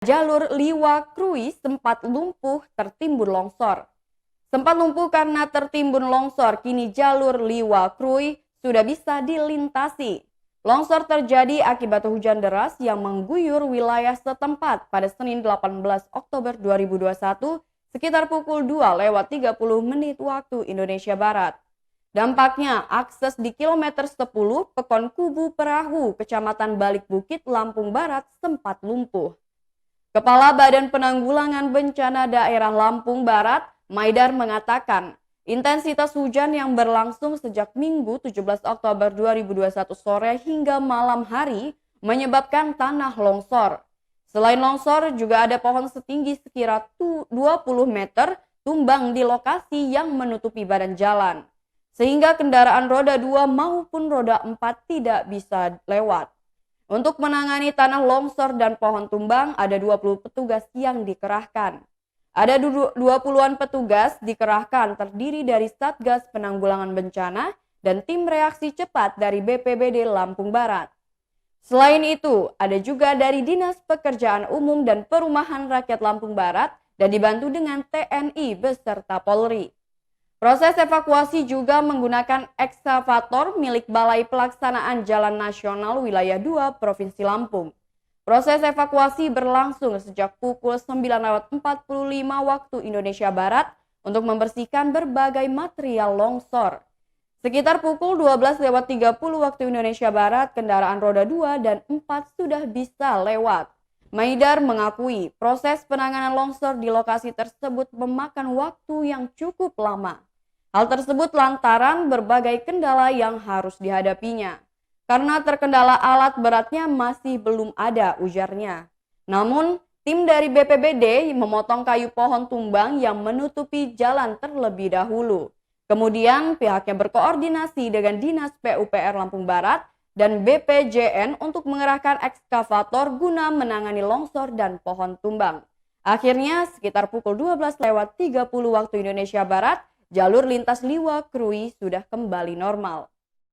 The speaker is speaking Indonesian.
Jalur Liwa Krui sempat lumpuh tertimbun longsor. Sempat lumpuh karena tertimbun longsor, kini jalur Liwa Krui sudah bisa dilintasi. Longsor terjadi akibat hujan deras yang mengguyur wilayah setempat pada Senin 18 Oktober 2021 sekitar pukul 2:30 waktu Indonesia Barat. Dampaknya, akses di kilometer 10 Pekon Kubu Perahu, Kecamatan Balik Bukit, Lampung Barat sempat lumpuh. Kepala Badan Penanggulangan Bencana Daerah Lampung Barat, Maidar mengatakan, intensitas hujan yang berlangsung sejak Minggu 17 Oktober 2021 sore hingga malam hari menyebabkan tanah longsor. Selain longsor, juga ada pohon setinggi sekira 20 meter tumbang di lokasi yang menutupi badan jalan, sehingga kendaraan roda 2 maupun roda 4 tidak bisa lewat. Untuk menangani tanah longsor dan pohon tumbang, ada 20 petugas yang dikerahkan. Ada 20-an petugas dikerahkan terdiri dari Satgas Penanggulangan Bencana dan tim reaksi cepat dari BPBD Lampung Barat. Selain itu, ada juga dari Dinas Pekerjaan Umum dan Perumahan Rakyat Lampung Barat dan dibantu dengan TNI beserta Polri. Proses evakuasi juga menggunakan ekskavator milik Balai Pelaksanaan Jalan Nasional Wilayah 2 Provinsi Lampung. Proses evakuasi berlangsung sejak pukul 9:45 waktu Indonesia Barat untuk membersihkan berbagai material longsor. Sekitar pukul 12:30 waktu Indonesia Barat, kendaraan roda 2 dan 4 sudah bisa lewat. Maidar mengakui proses penanganan longsor di lokasi tersebut memakan waktu yang cukup lama. Hal tersebut lantaran berbagai kendala yang harus dihadapinya. Karena terkendala alat beratnya masih belum ada, ujarnya. Namun, tim dari BPBD memotong kayu pohon tumbang yang menutupi jalan terlebih dahulu. Kemudian pihaknya berkoordinasi dengan Dinas PUPR Lampung Barat dan BPJN untuk mengerahkan ekskavator guna menangani longsor dan pohon tumbang. Akhirnya, sekitar pukul 12:30 waktu Indonesia Barat, jalur lintas Liwa Krui sudah kembali normal.